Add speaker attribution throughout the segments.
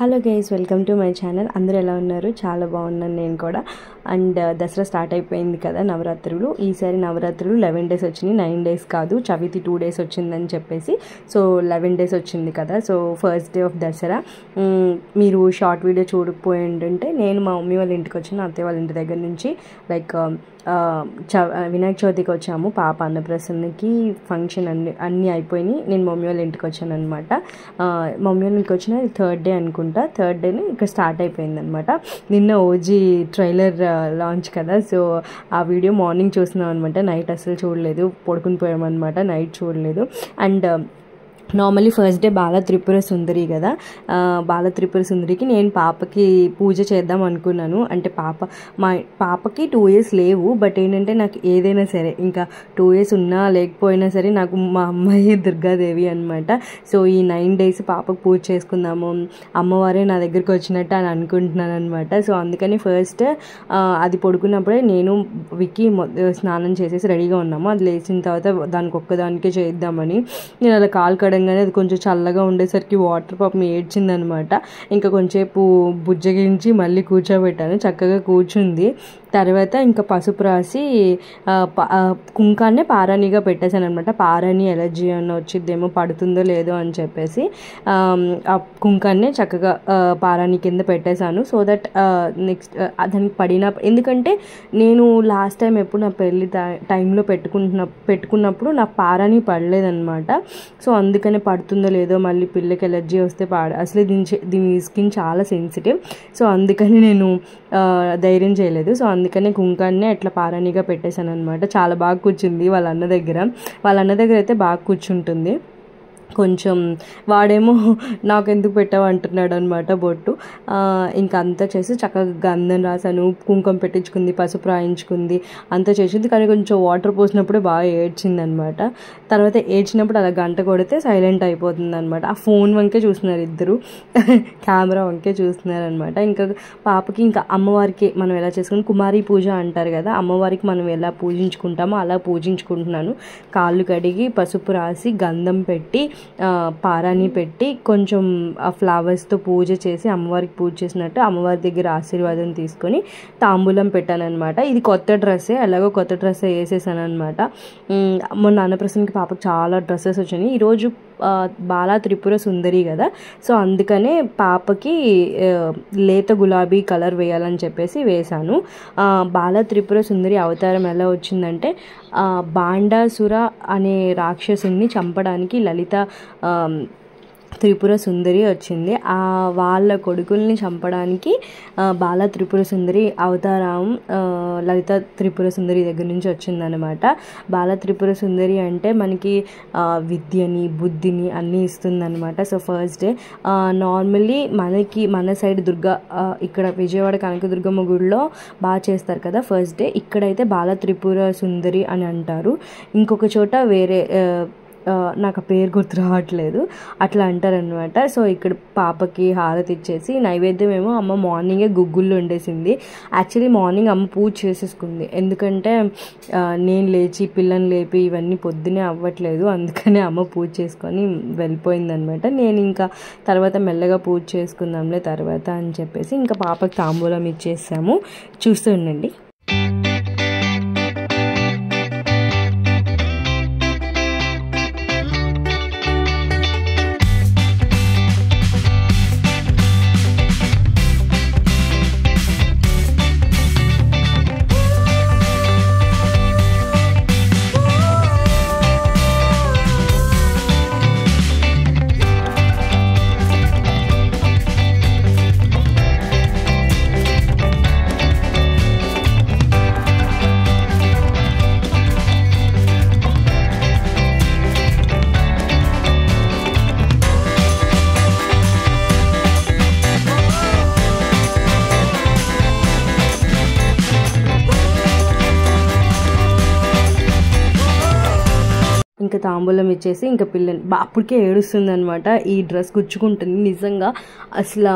Speaker 1: Hello guys, welcome to my channel. అందరూ ఎలా ఉన్నారు? చాలా బాగున్నాను నేను కూడా. అండ్ దసరా స్టార్ట్ అయిపోయింది కదా, నవరాత్రులు. ఈసారి నవరాత్రులు 11 days వచ్చినాయి, 9 days కాదు. చవితి 2 days వచ్చిందని చెప్పేసి సో 11 days వచ్చింది కదా. So first day of Dasara. మీరు షార్ట్ వీడియో చూడకపోయి ఉంటే, నేను మా మమ్మీ వాళ్ళ ఇంటికి వచ్చాను, అత్తయ్య వాళ్ళ ఇంటి దగ్గర నుంచి. లైక్ వినాయక చవితికి వచ్చాము, పాప అన్నప్రసన్నకి ఫంక్షన్ అన్నీ అయిపోయినాయి. నేను మమ్మీ వాళ్ళ ఇంటికి వచ్చాను అనమాట. మమ్మీ వాళ్ళ ఇంటికి వచ్చిన థర్డ్ డే అనుకుంటా, థర్డ్ డేనే ఇక్కడ స్టార్ట్ అయిపోయింది అనమాట. నిన్న ఓజీ ట్రైలర్ లాంచ్ కదా, సో ఆ వీడియో మార్నింగ్ చూస్తున్నాం అనమాట. నైట్ అసలు చూడలేదు, పడుకుని పోయామన్నమాట, నైట్ చూడలేదు. అండ్ నార్మల్లీ ఫస్ట్ డే బాల త్రిపుర సుందరి కదా, బాల త్రిపుర సుందరికి నేను పాపకి పూజ చేద్దాం అనుకున్నాను. అంటే మా పాపకి 2 years లేవు, బట్ ఏంటంటే నాకు ఏదైనా సరే, ఇంకా 2 years ఉన్నా లేకపోయినా సరే, నాకు మా అమ్మాయి దుర్గాదేవి అనమాట. సో ఈ 9 days పాపకు పూజ చేసుకుందాము, అమ్మవారే నా దగ్గరికి వచ్చినట్టు అని అనుకుంటున్నాను అనమాట. సో అందుకని ఫస్ట్ అది పడుకున్నప్పుడే నేను విక్కీ స్నానం చేసేసి రెడీగా ఉన్నాము. అది లేచిన తర్వాత దానికి ఒక్కదానికే చేద్దామని నేను అలా కాలు కడగానే అది కొంచెం చల్లగా ఉండేసరికి వాటర్ పాపం ఏడ్చిందనమాట. ఇంకా కొంచెంసేపు బుజ్జగించి మళ్ళీ కూర్చోబెట్టాను, చక్కగా కూర్చుంది. తర్వాత ఇంకా పసుపు రాసి కుంకాన్నే పారాణిగా పెట్టేశాను అనమాట. పారాణి ఎలర్జీ అన్న వచ్చిద్దేమో, పడుతుందో లేదో అని చెప్పేసి ఆ కుంకాన్నే చక్కగా పారాణి కింద పెట్టేశాను. సో దట్ నెక్స్ట్ దానికి ఎందుకంటే నేను లాస్ట్ టైం ఎప్పుడు నా పెళ్ళి టైంలో పెట్టుకున్నప్పుడు నా పారాణి పడలేదన్నమాట. సో అందుకనే పడుతుందో లేదో, మళ్ళీ పిల్లకి ఎలర్జీ వస్తే అసలు దీని స్కిన్ చాలా సెన్సిటివ్. సో అందుకని నేను ధైర్యం చేయలేదు. సో అందుకనే కుంకాన్నే అట్లా పారాణిగా పెట్టేశాను అనమాట. చాలా బాగా కూర్చుంది వాళ్ళ అన్న దగ్గర అయితే బాగా కూర్చుంటుంది. కొంచెం వాడేమో నాకెందుకు పెట్టావు అంటున్నాడు అనమాట బొట్టు. ఇంకా అంతా చేసి చక్కగా గంధం రాసాను, కుంకుమ పెట్టించుకుంది, పసుపు రాయించుకుంది, అంతా చేసింది. కానీ కొంచెం వాటర్ పోసినప్పుడే బాగా ఏడ్చింది అనమాట. తర్వాత ఏడ్చినప్పుడు అలా గంట కొడితే సైలెంట్ అయిపోతుంది అనమాట. ఆ ఫోన్ వంకే చూస్తున్నారు ఇద్దరు, కెమెరా వంకే చూస్తున్నారు అనమాట. ఇంకా పాపకి ఇంకా అమ్మవారికి మనం ఎలా చేసుకుని కుమారి పూజ అంటారు కదా, అమ్మవారికి మనం ఎలా పూజించుకుంటామో అలా పూజించుకుంటున్నాను. కాళ్ళు కడిగి పసుపు రాసి గంధం పెట్టి పారాని పెట్టి కొంచెం ఫ్లవర్స్తో పూజ చేసి అమ్మవారికి పూజ చేసినట్టు అమ్మవారి దగ్గర ఆశీర్వాదం తీసుకొని తాంబూలం పెట్టాను అనమాట. ఇది కొత్త డ్రెస్సే, అలాగో కొత్త డ్రెస్సే వేసేసాను అనమాట. మొన్న అన్నప్రసన్నకి పాపకు చాలా డ్రెస్సెస్ వచ్చినాయి. ఈరోజు బాలా త్రిపుర సుందరి కదా, సో అందుకనే పాపకి లేత గులాబీ కలర్ వేయాలని చెప్పేసి వేశాను. బాలా త్రిపుర సుందరి అవతారం ఎలా వచ్చిందంటే, బాండాసుర అనే రాక్షసుని చంపడానికి లలిత త్రిపుర సుందరి వచ్చింది. వాళ్ళ కొడుకుల్ని చంపడానికి బాల త్రిపుర సుందరి అవతారం లలిత త్రిపుర సుందరి దగ్గర నుంచి వచ్చిందనమాట. బాల త్రిపుర సుందరి అంటే మనకి విద్యని, బుద్ధిని అన్నీ ఇస్తుందన్నమాట. సో ఫస్ట్ డే నార్మల్లీ మన సైడ్ ఇక్కడ విజయవాడ కనకదుర్గమ్మ గుడిలో బాగా చేస్తారు కదా ఫస్ట్ డే. ఇక్కడైతే బాల త్రిపుర సుందరి అని అంటారు. ఇంకొక చోట వేరే, నాకు పేరు గుర్తు రావట్లేదు, అట్లా అంటారనమాట. సో ఇక్కడ పాపకి హారతి ఇచ్చేసి నైవేద్యం ఏమో అమ్మ మార్నింగే గుగ్గుళ్ళు వండేసింది. యాక్చువల్లీ మార్నింగ్ అమ్మ పూజ చేసేసుకుంది, ఎందుకంటే నేను లేచి పిల్లని లేపి ఇవన్నీ పొద్దునే అవ్వట్లేదు, అందుకనే అమ్మ పూజ చేసుకొని వెళ్ళిపోయిందనమాట. నేను ఇంకా తర్వాత మెల్లగా పూజ చేసుకుందాంలే తర్వాత అని చెప్పేసి ఇంకా పాపకి తాంబూలం ఇచ్చేసాము. చూస్తూ ఉండండి. ఇంకా తాంబూలం ఇచ్చేసి ఇంకా పిల్లని అప్పటికే ఏడుస్తుంది అనమాట. ఈ డ్రెస్ గుచ్చుకుంటుంది నిజంగా. అసలు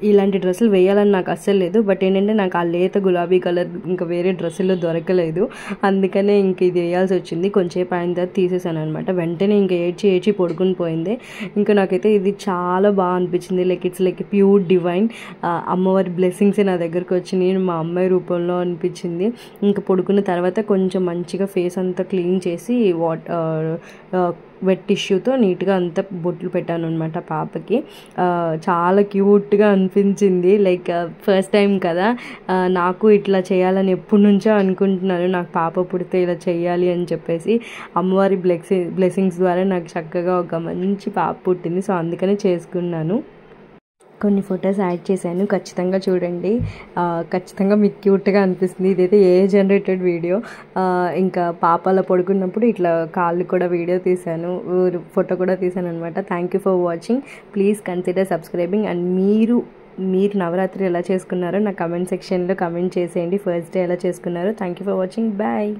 Speaker 1: ఇలాంటి డ్రెస్సులు వేయాలని నాకు అస్సలు లేదు. బట్ ఏంటంటే నాకు ఆ లేత గులాబీ కలర్ ఇంకా వేరే డ్రెస్సుల్లో దొరకలేదు, అందుకనే ఇంక ఇది వేయాల్సి వచ్చింది. కొంచెంసేపు అయిన తర్వాత తీసేసాను అనమాట. వెంటనే ఇంకా ఏడ్చి పడుకుని పోయింది. ఇంకా నాకైతే ఇది చాలా బాగా అనిపించింది. Like it's like pure divine, అమ్మవారి బ్లెస్సింగ్స్ నా దగ్గరకు వచ్చినాయి మా అమ్మాయి రూపంలో అనిపించింది. ఇంకా పడుకున్న తర్వాత కొంచెం మంచిగా ఫేస్ అంతా క్లీన్ చేసి వెట్ టిష్యూతో నీట్గా అంతా బొట్లు పెట్టాను అనమాట పాపకి. చాలా క్యూట్గా అనిపించింది. లైక్ ఫస్ట్ టైం కదా, నాకు ఇట్లా చేయాలని ఎప్పటి నుంచో అనుకుంటున్నాను. నాకు పాప పుడితే ఇలా చేయాలి అని చెప్పేసి అమ్మవారి బ్లెస్సింగ్స్ ద్వారా నాకు చక్కగా ఒక మంచి పాప పుట్టింది. సో అందుకనే చేసుకున్నాను. కొన్ని ఫొటోస్ యాడ్ చేశాను, ఖచ్చితంగా చూడండి. ఖచ్చితంగా మీకు క్యూట్గా అనిపిస్తుంది. ఇదైతే ఏ జనరేటెడ్ వీడియో. ఇంకా పాప అలా పడుకున్నప్పుడు ఇట్లా కాళ్ళు కూడా వీడియో తీశాను, ఫోటో కూడా తీశాను అనమాట. Thank you for watching. Please consider subscribing. And మీరు నవరాత్రి ఎలా చేసుకున్నారో నా కమెంట్ సెక్షన్లో కమెంట్ చేసేయండి. ఫస్ట్ డే ఎలా చేసుకున్నారో. Thank you for watching. Bye.